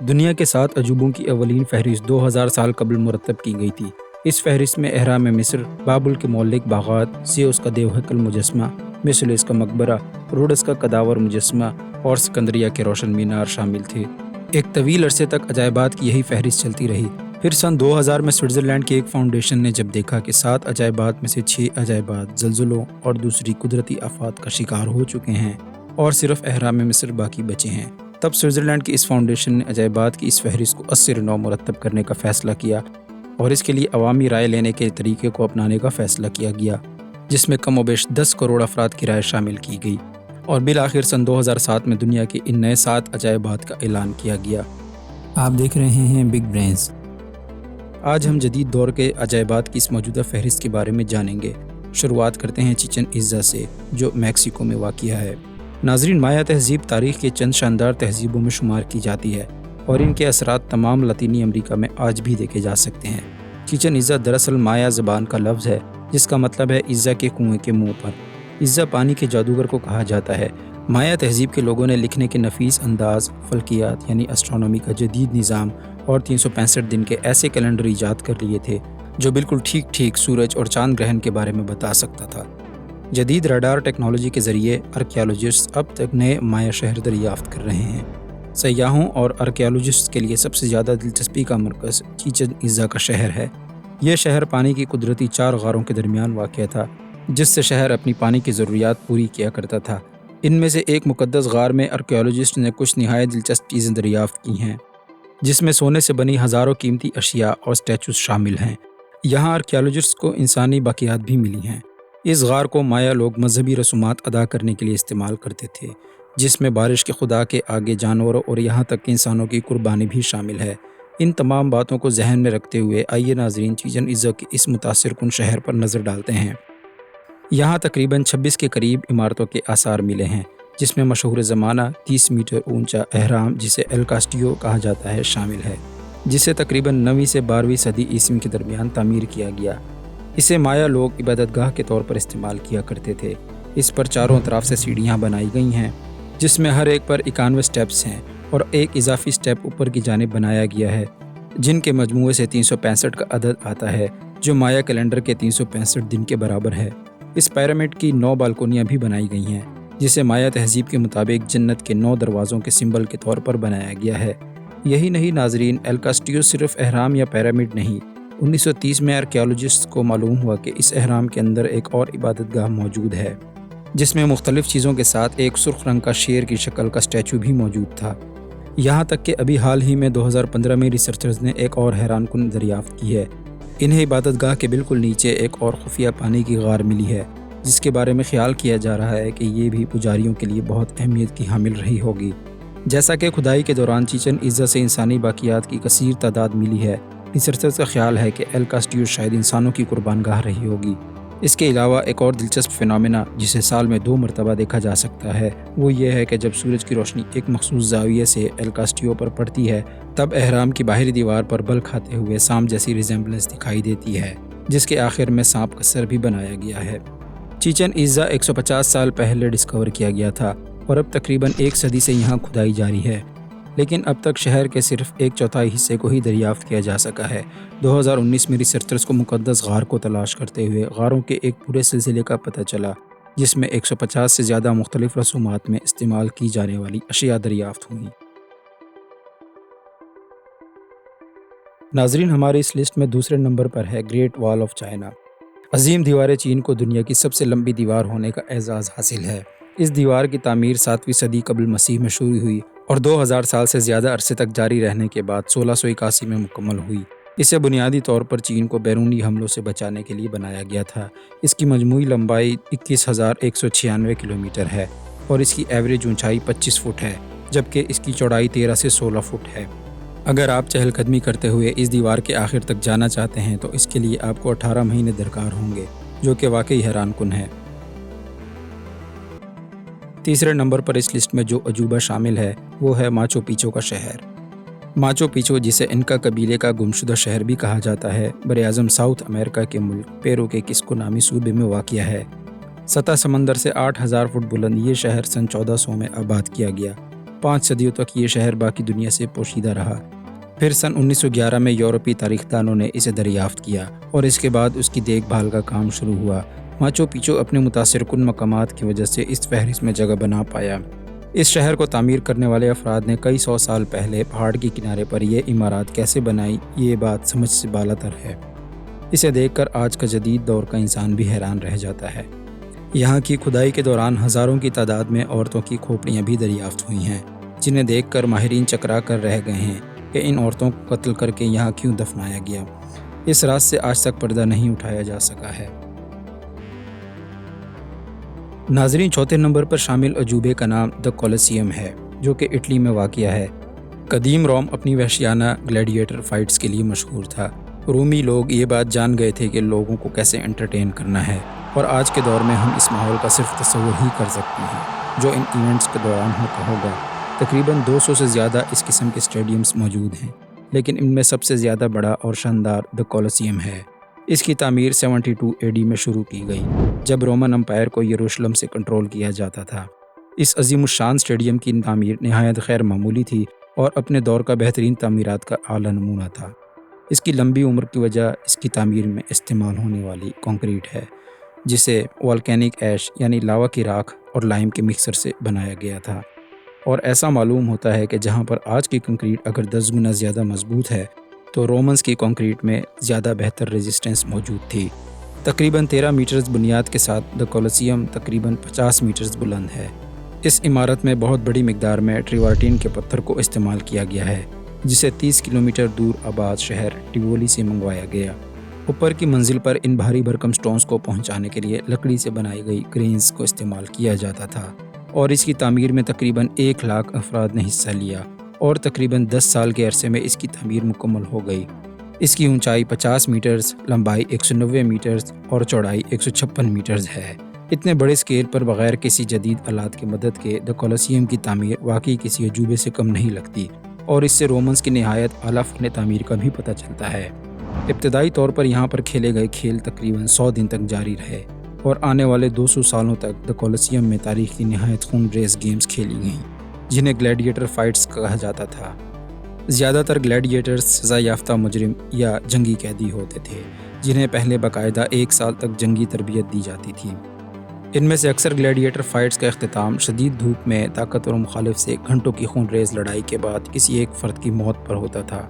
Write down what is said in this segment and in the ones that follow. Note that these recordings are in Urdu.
دنیا کے 7 عجوبوں کی اولین فہرست 2000 سال قبل مرتب کی گئی تھی۔ اس فہرست میں اہرام مصر، بابل کے مولک باغات، زیوس کا دیو ہیکل مجسمہ، میسولیس کا مقبرہ، روڈس کا کداور مجسمہ اور سکندریہ کے روشن مینار شامل تھے۔ ایک طویل عرصے تک عجائبات کی یہی فہرست چلتی رہی۔ پھر سن 2000 میں سوئٹزرلینڈ کی ایک فاؤنڈیشن نے جب دیکھا کہ 7 عجائبات میں سے 6 عجائبات زلزلوں اور دوسری قدرتی آفات کا شکار ہو چکے ہیں اور صرف اہرام مصر باقی بچے ہیں، تب سوئٹزرلینڈ کی اس فاؤنڈیشن نے عجائبات کی اس فہرست کو 80 مرتب کرنے کا فیصلہ کیا اور اس کے لیے عوامی رائے لینے کے طریقے کو اپنانے کا فیصلہ کیا گیا، جس میں کم و بیش 10 کروڑ افراد کی رائے شامل کی گئی اور بالآخر سن 2007 میں دنیا کے ان نئے 7 عجائبات کا اعلان کیا گیا۔ آپ دیکھ رہے ہیں بگ برینز۔ آج ہم جدید دور کے عجائبات کی اس موجودہ فہرست کے بارے میں جانیں گے۔ شروعات کرتے ہیں چیچن اٹزا سے، جو میکسیکو میں واقع ہے۔ ناظرین، مایا تہذیب تاریخ کے چند شاندار تہذیبوں میں شمار کی جاتی ہے اور ان کے اثرات تمام لاطینی امریکہ میں آج بھی دیکھے جا سکتے ہیں۔ چیچن اٹزا دراصل مایا زبان کا لفظ ہے جس کا مطلب ہے اٹزا کے کنویں کے منہ پر۔ اٹزا پانی کے جادوگر کو کہا جاتا ہے۔ مایا تہذیب کے لوگوں نے لکھنے کے نفیس انداز، فلکیات یعنی اسٹرانومی کا جدید نظام اور 365 دن کے ایسے کیلنڈر ایجاد کر لیے تھے جو بالکل ٹھیک سورج اور چاند گرہن کے بارے میں بتا سکتا تھا۔ جدید ریڈار ٹیکنالوجی کے ذریعے آرکیالوجسٹ اب تک نئے مایا شہر دریافت کر رہے ہیں۔ سیاحوں اور آرکیالوجسٹ کے لیے سب سے زیادہ دلچسپی کا مرکز چیچن اٹزا کا شہر ہے۔ یہ شہر پانی کی قدرتی 4 غاروں کے درمیان واقع تھا، جس سے شہر اپنی پانی کی ضروریات پوری کیا کرتا تھا۔ ان میں سے ایک مقدس غار میں آرکیالوجسٹ نے کچھ نہایت دلچسپ چیزیں دریافت کی ہیں، جس میں سونے سے بنی ہزاروں قیمتی اشیاء اور سٹیچوز شامل ہیں۔ یہاں آرکیالوجسٹ کو انسانی باقیات بھی ملی ہیں۔ اس غار کو مایا لوگ مذہبی رسومات ادا کرنے کے لیے استعمال کرتے تھے، جس میں بارش کے خدا کے آگے جانوروں اور یہاں تک کہ انسانوں کی قربانی بھی شامل ہے۔ ان تمام باتوں کو ذہن میں رکھتے ہوئے آئیے ناظرین چیچن اٹزا کے اس متاثر کن شہر پر نظر ڈالتے ہیں۔ یہاں تقریباً 26 کے قریب عمارتوں کے آثار ملے ہیں، جس میں مشہور زمانہ 30 میٹر اونچا اہرام جسے ایل کاسٹیو کہا جاتا ہے شامل ہے، جسے تقریباً 9ویں سے 12ویں صدی عیسوی کے درمیان تعمیر کیا گیا۔ اسے مایا لوگ عبادت گاہ کے طور پر استعمال کیا کرتے تھے۔ اس پر چاروں طرف سے سیڑھیاں بنائی گئی ہیں، جس میں ہر ایک پر 91 سٹیپس ہیں اور ایک اضافی سٹیپ اوپر کی جانب بنایا گیا ہے، جن کے مجموعے سے 365 کا عدد آتا ہے، جو مایا کیلنڈر کے 365 دن کے برابر ہے۔ اس پیرامڈ کی 9 بالکونیاں بھی بنائی گئی ہیں، جسے مایا تہذیب کے مطابق جنت کے 9 دروازوں کے سمبل کے طور پر بنایا گیا ہے۔ یہی نہیں ناظرین، ایل کاسٹیو صرف اہرام یا پیرامڈ نہیں۔ 1930 میں آرکیالوجسٹ کو معلوم ہوا کہ اس اہرام کے اندر ایک اور عبادت گاہ موجود ہے، جس میں مختلف چیزوں کے ساتھ ایک سرخ رنگ کا شیر کی شکل کا سٹیچو بھی موجود تھا۔ یہاں تک کہ ابھی حال ہی میں 2015 میں ریسرچرز نے ایک اور حیران کن دریافت کی ہے۔ انہیں عبادت گاہ کے بالکل نیچے ایک اور خفیہ پانی کی غار ملی ہے، جس کے بارے میں خیال کیا جا رہا ہے کہ یہ بھی پجاریوں کے لیے بہت اہمیت کی حامل رہی ہوگی۔ جیسا کہ کھدائی کے دوران چیچن اٹزا سے انسانی باقیات کی کثیر تعداد ملی ہے، ریسرچرز کا خیال ہے کہ ایل کاسٹیو شاید انسانوں کی قربان گاہ رہی ہوگی۔ اس کے علاوہ ایک اور دلچسپ فینومینا جسے سال میں 2 مرتبہ دیکھا جا سکتا ہے، وہ یہ ہے کہ جب سورج کی روشنی ایک مخصوص زاویے سے ایل کاسٹیو پر پڑتی ہے، تب اہرام کی باہری دیوار پر بل کھاتے ہوئے سانپ جیسی ریزمبلنس دکھائی دیتی ہے، جس کے آخر میں سانپ کا سر بھی بنایا گیا ہے۔ چیچن اٹزا 150 سال پہلے ڈسکور کیا گیا تھا اور اب تقریباً 1 صدی سے یہاں کھدائی جاری ہے، لیکن اب تک شہر کے صرف 1/4 حصے کو ہی دریافت کیا جا سکا ہے۔ 2019 میں ریسرچرز کو مقدس غار کو تلاش کرتے ہوئے غاروں کے ایک پورے سلسلے کا پتہ چلا، جس میں 150 سے زیادہ مختلف رسومات میں استعمال کی جانے والی اشیاء دریافت ہوئیں۔ ناظرین، ہماری اس لسٹ میں دوسرے نمبر پر ہے گریٹ وال آف چائنا۔ عظیم دیوار چین کو دنیا کی سب سے لمبی دیوار ہونے کا اعزاز حاصل ہے۔ اس دیوار کی تعمیر 7ویں صدی قبل مسیح میں شروع ہوئی اور 2000 سال سے زیادہ عرصے تک جاری رہنے کے بعد 1681 میں مکمل ہوئی۔ اسے بنیادی طور پر چین کو بیرونی حملوں سے بچانے کے لیے بنایا گیا تھا۔ اس کی مجموعی لمبائی 21,196 کلومیٹر ہے اور اس کی ایوریج اونچائی 25 فٹ ہے، جبکہ اس کی چوڑائی 13 سے 16 فٹ ہے۔ اگر آپ چہل قدمی کرتے ہوئے اس دیوار کے آخر تک جانا چاہتے ہیں تو اس کے لیے آپ کو 18 مہینے درکار ہوں گے، جو کہ واقعی حیران کن ہے۔ تیسرے نمبر پر اس لسٹ میں جو عجوبہ شامل ہے وہ ہے ماچو پیچو کا شہر۔ ماچو پیچو، جسے انکا قبیلے کا گمشدہ شہر بھی کہا جاتا ہے، براعظم ساؤتھ امریکہ کے ملک پیرو کے کسکو نامی صوبے میں واقع ہے۔ سطح سمندر سے 8000 فٹ بلند یہ شہر سن 1400 میں آباد کیا گیا۔ 5 صدیوں تک یہ شہر باقی دنیا سے پوشیدہ رہا۔ پھر سن 1911 میں یورپی تاریخ دانوں نے اسے دریافت کیا اور اس کے بعد اس کی دیکھ بھال کا کام شروع ہوا۔ ماچو پیچو اپنے متاثر کن مقامات کی وجہ سے اس فہرست میں جگہ بنا پایا۔ اس شہر کو تعمیر کرنے والے افراد نے کئی سو سال پہلے پہاڑ کے کنارے پر یہ عمارات کیسے بنائی، یہ بات سمجھ سے بالاتر ہے۔ اسے دیکھ کر آج کا جدید دور کا انسان بھی حیران رہ جاتا ہے۔ یہاں کی کھدائی کے دوران ہزاروں کی تعداد میں عورتوں کی کھوپڑیاں بھی دریافت ہوئی ہیں، جنہیں دیکھ کر ماہرین چکرا کر رہ گئے ہیں کہ ان عورتوں کو قتل کر کے یہاں کیوں دفنایا گیا۔ اس راز سے آج تک پردہ نہیں اٹھایا جا سکا ہے۔ ناظرین، چوتھے نمبر پر شامل عجوبے کا نام دا کولوسیئم ہے، جو کہ اٹلی میں واقع ہے۔ قدیم روم اپنی وحشیانہ گلیڈیٹر فائٹس کے لیے مشہور تھا۔ رومی لوگ یہ بات جان گئے تھے کہ لوگوں کو کیسے انٹرٹین کرنا ہے، اور آج کے دور میں ہم اس ماحول کا صرف تصور ہی کر سکتے ہیں جو ان ایونٹس کے دوران ہوتا ہوگا۔ تقریباً 200 سے زیادہ اس قسم کے اسٹیڈیمز موجود ہیں، لیکن ان میں سب سے زیادہ بڑا اور شاندار دا کولوسیئم ہے۔ اس کی تعمیر 72 AD میں شروع کی گئی، جب رومن امپائر کو یروشلم سے کنٹرول کیا جاتا تھا۔ اس عظیم الشان اسٹیڈیم کی تعمیر نہایت غیر معمولی تھی اور اپنے دور کا بہترین تعمیرات کا اعلیٰ نمونہ تھا۔ اس کی لمبی عمر کی وجہ اس کی تعمیر میں استعمال ہونے والی کنکریٹ ہے، جسے والکینک ایش یعنی لاوا کی راکھ اور لائم کے مکسر سے بنایا گیا تھا، اور ایسا معلوم ہوتا ہے کہ جہاں پر آج کی کنکریٹ اگر 10 گنا زیادہ مضبوط ہے تو رومنز کی کنکریٹ میں زیادہ بہتر ریزسٹنس موجود تھی۔ تقریباً 13 میٹرز بنیاد کے ساتھ دا کولوسیئم تقریباً 50 میٹرز بلند ہے۔ اس عمارت میں بہت بڑی مقدار میں ٹریورٹین کے پتھر کو استعمال کیا گیا ہے، جسے 30 کلومیٹر دور آباد شہر ٹیوولی سے منگوایا گیا۔ اوپر کی منزل پر ان بھاری بھرکم سٹونز کو پہنچانے کے لیے لکڑی سے بنائی گئی کرینز کو استعمال کیا جاتا تھا، اور اس کی تعمیر میں تقریباً 1 لاکھ افراد نے حصہ لیا، اور تقریباً 10 سال کے عرصے میں اس کی تعمیر مکمل ہو گئی۔ اس کی اونچائی 50 میٹرز، لمبائی 190 میٹرز اور چوڑائی 156 میٹرز ہے۔ اتنے بڑے اسکیل پر بغیر کسی جدید آلات کی مدد کے دا کولوسیئم کی تعمیر واقعی کسی عجوبے سے کم نہیں لگتی، اور اس سے رومنز کی نہایت اعلیٰ فن تعمیر کا بھی پتہ چلتا ہے۔ ابتدائی طور پر یہاں پر کھیلے گئے کھیل تقریباً 100 دن تک جاری رہے، اور آنے والے 200 سالوں تک دا کولوسیئم میں تاریخ کی نہایت خون ریز گیمز کھیلی گئیں، جنہیں گلیڈیٹر فائٹس کہا جاتا تھا۔ زیادہ تر گلیڈیٹرز سزا یافتہ مجرم یا جنگی قیدی ہوتے تھے، جنہیں پہلے باقاعدہ 1 سال تک جنگی تربیت دی جاتی تھی۔ ان میں سے اکثر گلیڈیٹر فائٹس کا اختتام شدید دھوپ میں طاقتور مخالف سے گھنٹوں کی خون ریز لڑائی کے بعد کسی ایک فرد کی موت پر ہوتا تھا۔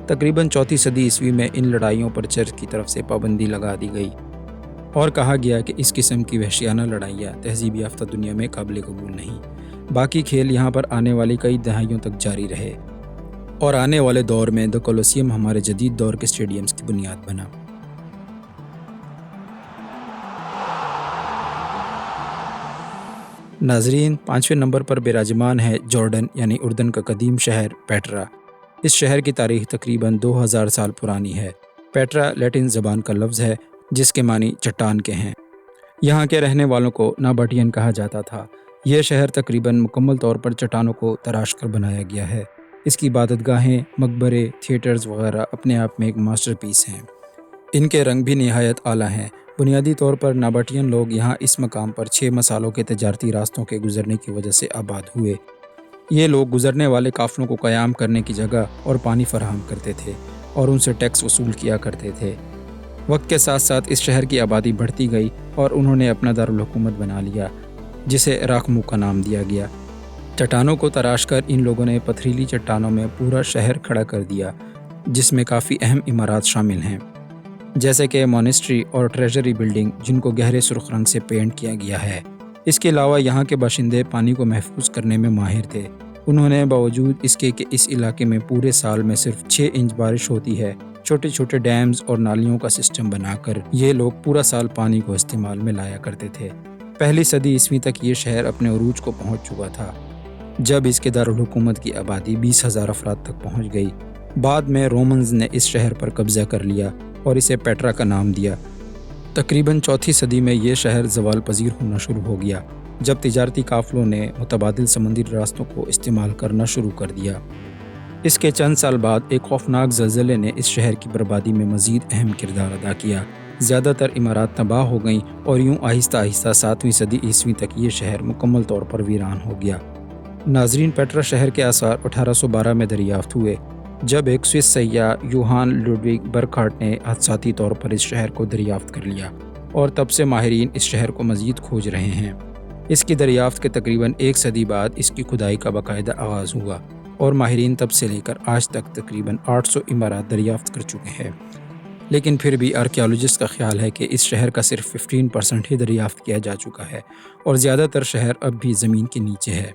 تقریباً 4 صدی عیسوی میں ان لڑائیوں پر چرچ کی طرف سے پابندی لگا دی گئی، اور کہا گیا کہ اس قسم کی وحشیانہ لڑائیاں تہذیب یافتہ دنیا میں قابل قبول نہیں۔ باقی کھیل یہاں پر آنے والی کئی دہائیوں تک جاری رہے، اور آنے والے دور میں دا کولوسیئم ہمارے جدید دور کے اسٹیڈیمز کی بنیاد بنا۔ ناظرین، 5ویں نمبر پر براجمان ہے جارڈن یعنی اردن کا قدیم شہر پیٹرا۔ اس شہر کی تاریخ تقریباً 2000 سال پرانی ہے۔ پیٹرا لیٹن زبان کا لفظ ہے جس کے معنی چٹان کے ہیں۔ یہاں کے رہنے والوں کو ناباٹین کہا جاتا تھا۔ یہ شہر تقریباً مکمل طور پر چٹانوں کو تراش کر بنایا گیا ہے۔ اس کی عبادت گاہیں، مقبرے، تھیٹرز وغیرہ اپنے آپ میں ایک ماسٹر پیس ہیں۔ ان کے رنگ بھی نہایت اعلیٰ ہیں۔ بنیادی طور پر ناباٹین لوگ یہاں اس مقام پر 6 مسالوں کے تجارتی راستوں کے گزرنے کی وجہ سے آباد ہوئے۔ یہ لوگ گزرنے والے قافلوں کو قیام کرنے کی جگہ اور پانی فراہم کرتے تھے، اور ان سے ٹیکس وصول کیا کرتے تھے۔ وقت کے ساتھ ساتھ اس شہر کی آبادی بڑھتی گئی، اور انہوں نے اپنا دارالحکومت بنا لیا، جسے راکمو کا نام دیا گیا۔ چٹانوں کو تراش کر ان لوگوں نے پتھریلی چٹانوں میں پورا شہر کھڑا کر دیا، جس میں کافی اہم عمارات شامل ہیں، جیسے کہ مونسٹری اور ٹریجری بلڈنگ، جن کو گہرے سرخ رنگ سے پینٹ کیا گیا ہے۔ اس کے علاوہ یہاں کے باشندے پانی کو محفوظ کرنے میں ماہر تھے۔ انہوں نے باوجود اس کے کہ اس علاقے میں پورے سال میں صرف 6 انچ بارش ہوتی ہے، چھوٹے چھوٹے ڈیمز اور نالیوں کا سسٹم بنا کر یہ لوگ پورا سال پانی کو استعمال میں لایا کرتے تھے۔ پہلی صدی عیسوی تک یہ شہر اپنے عروج کو پہنچ چکا تھا، جب اس کے دارالحکومت کی آبادی 20,000 افراد تک پہنچ گئی۔ بعد میں رومنز نے اس شہر پر قبضہ کر لیا اور اسے پیٹرا کا نام دیا۔ تقریباً 4 صدی میں یہ شہر زوال پذیر ہونا شروع ہو گیا، جب تجارتی قافلوں نے متبادل سمندری راستوں کو استعمال کرنا شروع کر دیا۔ اس کے چند سال بعد ایک خوفناک زلزلے نے اس شہر کی بربادی میں مزید اہم کردار ادا کیا۔ زیادہ تر عمارات تباہ ہو گئیں، اور یوں آہستہ آہستہ 7ویں صدی عیسوی تک یہ شہر مکمل طور پر ویران ہو گیا۔ ناظرین، پیٹرا شہر کے آثار 1812 میں دریافت ہوئے جب ایک سوئس سیاح یوہان لوڈوگ برکھارٹ نے حادثاتی طور پر اس شہر کو دریافت کر لیا، اور تب سے ماہرین اس شہر کو مزید کھوج رہے ہیں۔ اس کی دریافت کے تقریباً ایک صدی بعد اس کی کھدائی کا باقاعدہ آغاز ہوا، اور ماہرین تب سے لے کر آج تک تقریباً 800 عمارات دریافت کر چکے ہیں۔ لیکن پھر بھی آرکیالوجسٹ کا خیال ہے کہ اس شہر کا صرف 15% ہی دریافت کیا جا چکا ہے، اور زیادہ تر شہر اب بھی زمین کے نیچے ہے۔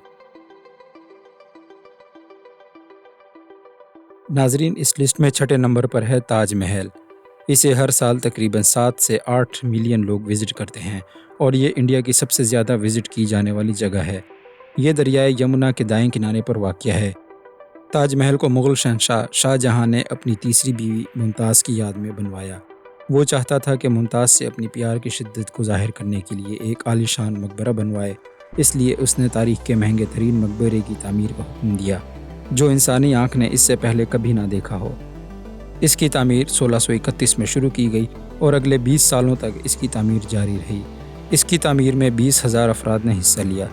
ناظرین، اس لسٹ میں چھٹے نمبر پر ہے تاج محل۔ اسے ہر سال تقریباً 7 سے 8 ملین لوگ وزٹ کرتے ہیں، اور یہ انڈیا کی سب سے زیادہ وزٹ کی جانے والی جگہ ہے۔ یہ دریائے یمنا کے دائیں کنارے پر واقع ہے۔ تاج محل کو مغل شہنشاہ شاہ جہاں نے اپنی تیسری بیوی ممتاز کی یاد میں بنوایا۔ وہ چاہتا تھا کہ ممتاز سے اپنی پیار کی شدت کو ظاہر کرنے کے لیے ایک عالیشان مقبرہ بنوائے، اس لیے اس نے تاریخ کے مہنگے ترین مقبرے کی تعمیر کا حکم دیا، جو انسانی آنکھ نے اس سے پہلے کبھی نہ دیکھا ہو۔ اس کی تعمیر 1631 میں شروع کی گئی، اور اگلے 20 سالوں تک اس کی تعمیر جاری رہی۔ اس کی تعمیر میں 20,000 افراد نے حصہ لیا۔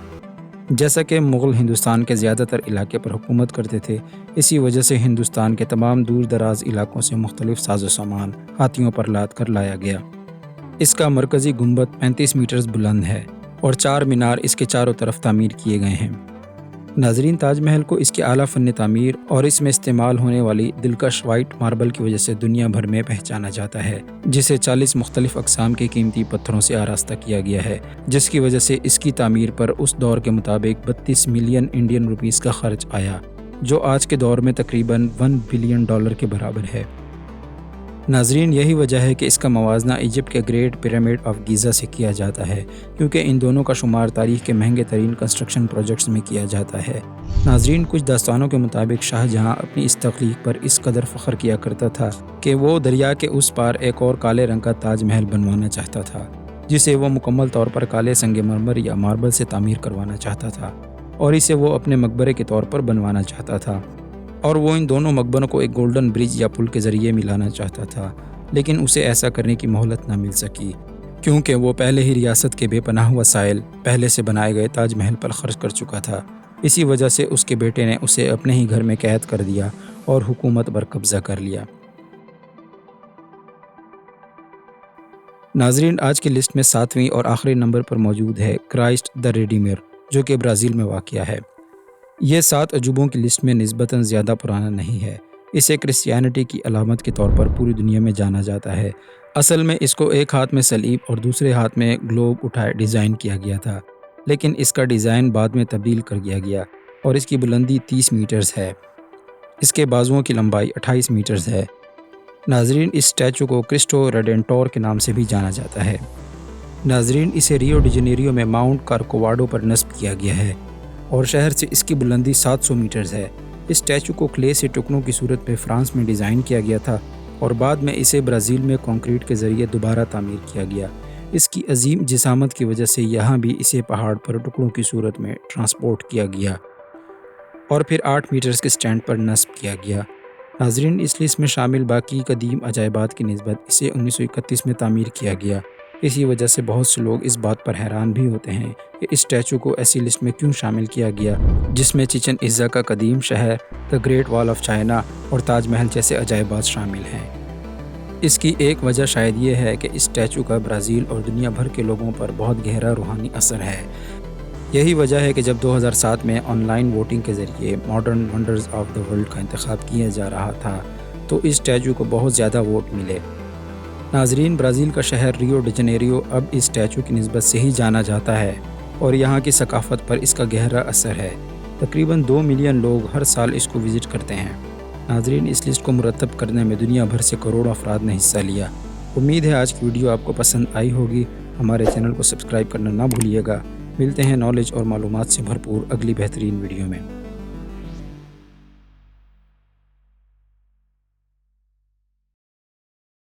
جیسا کہ مغل ہندوستان کے زیادہ تر علاقے پر حکومت کرتے تھے، اسی وجہ سے ہندوستان کے تمام دور دراز علاقوں سے مختلف ساز و سامان ہاتھیوں پر لاد کر لایا گیا۔ اس کا مرکزی گنبد 35 میٹرز بلند ہے، اور 4 مینار اس کے چاروں طرف تعمیر کیے گئے ہیں۔ ناظرین، تاج محل کو اس کے اعلیٰ فن تعمیر اور اس میں استعمال ہونے والی دلکش وائٹ ماربل کی وجہ سے دنیا بھر میں پہچانا جاتا ہے، جسے 40 مختلف اقسام کے قیمتی پتھروں سے آراستہ کیا گیا ہے، جس کی وجہ سے اس کی تعمیر پر اس دور کے مطابق 32 ملین انڈین روپیز کا خرچ آیا، جو آج کے دور میں تقریباً $1 بلین کے برابر ہے۔ ناظرین، یہی وجہ ہے کہ اس کا موازنہ ایجپٹ کے گریٹ پیرامڈ آف گیزا سے کیا جاتا ہے، کیونکہ ان دونوں کا شمار تاریخ کے مہنگے ترین کنسٹرکشن پروجیکٹس میں کیا جاتا ہے۔ ناظرین، کچھ داستانوں کے مطابق شاہ جہاں اپنی اس تخلیق پر اس قدر فخر کیا کرتا تھا کہ وہ دریا کے اس پار ایک اور کالے رنگ کا تاج محل بنوانا چاہتا تھا، جسے وہ مکمل طور پر کالے سنگ مرمر یا ماربل سے تعمیر کروانا چاہتا تھا، اور اسے وہ اپنے مقبرے کے طور پر بنوانا چاہتا تھا، اور وہ ان دونوں مقبروں کو ایک گولڈن برج یا پل کے ذریعے ملانا چاہتا تھا، لیکن اسے ایسا کرنے کی مہلت نہ مل سکی، کیونکہ وہ پہلے ہی ریاست کے بے پناہ وسائل پہلے سے بنائے گئے تاج محل پر خرچ کر چکا تھا۔ اسی وجہ سے اس کے بیٹے نے اسے اپنے ہی گھر میں قید کر دیا اور حکومت پر قبضہ کر لیا۔ ناظرین، آج کی لسٹ میں 7ویں اور آخری نمبر پر موجود ہے کرائسٹ دی ریڈیمر، جو کہ برازیل میں واقع ہے۔ یہ 7 عجوبوں کی لسٹ میں نسبتاً زیادہ پرانا نہیں ہے۔ اسے کرسچینٹی کی علامت کے طور پر پوری دنیا میں جانا جاتا ہے۔ اصل میں اس کو ایک ہاتھ میں صلیب اور دوسرے ہاتھ میں گلوب اٹھائے ڈیزائن کیا گیا تھا، لیکن اس کا ڈیزائن بعد میں تبدیل کر دیا گیا، اور اس کی بلندی 30 میٹرز ہے۔ اس کے بازوؤں کی لمبائی 28 میٹرز ہے۔ ناظرین، اس اسٹیچو کو کرسٹو ریڈنٹور کے نام سے بھی جانا جاتا ہے۔ ناظرین، اسے ریو ڈی جنیریو میں ماؤنٹ کارکوواڈو پر نصب کیا گیا ہے، اور شہر سے اس کی بلندی 700 میٹرز ہے۔ اس اسٹیچو کو کلے سے ٹکڑوں کی صورت میں فرانس میں ڈیزائن کیا گیا تھا، اور بعد میں اسے برازیل میں کنکریٹ کے ذریعے دوبارہ تعمیر کیا گیا۔ اس کی عظیم جسامت کی وجہ سے یہاں بھی اسے پہاڑ پر ٹکڑوں کی صورت میں ٹرانسپورٹ کیا گیا، اور پھر 8 میٹرز کے سٹینڈ پر نصب کیا گیا۔ ناظرین، اس لسٹ میں شامل باقی قدیم عجائبات کی نسبت اسے 1931 میں تعمیر کیا گیا۔ اسی وجہ سے بہت سے لوگ اس بات پر حیران بھی ہوتے ہیں کہ اس اسٹیچو کو ایسی لسٹ میں کیوں شامل کیا گیا جس میں چچن اٹزا کا قدیم شہر، دی گریٹ وال آف چائنا اور تاج محل جیسے عجائبات شامل ہیں۔ اس کی ایک وجہ شاید یہ ہے کہ اس اسٹیچو کا برازیل اور دنیا بھر کے لوگوں پر بہت گہرا روحانی اثر ہے۔ یہی وجہ ہے کہ جب 2007 میں آن لائن ووٹنگ کے ذریعے modern wonders of the world کا انتخاب کیا جا رہا تھا تو اس اسٹیچو کو بہت زیادہ ووٹ ملے۔ ناظرین، برازیل کا شہر ریو ڈی جنیریو اب اس اسٹیچو کی نسبت سے ہی جانا جاتا ہے، اور یہاں کی ثقافت پر اس کا گہرا اثر ہے۔ تقریباً 2 ملین لوگ ہر سال اس کو وزٹ کرتے ہیں۔ ناظرین، اس لسٹ کو مرتب کرنے میں دنیا بھر سے کروڑوں افراد نے حصہ لیا۔ امید ہے آج کی ویڈیو آپ کو پسند آئی ہوگی۔ ہمارے چینل کو سبسکرائب کرنا نہ بھولیے گا۔ ملتے ہیں نالج اور معلومات سے بھرپور اگلی بہترین ویڈیو میں۔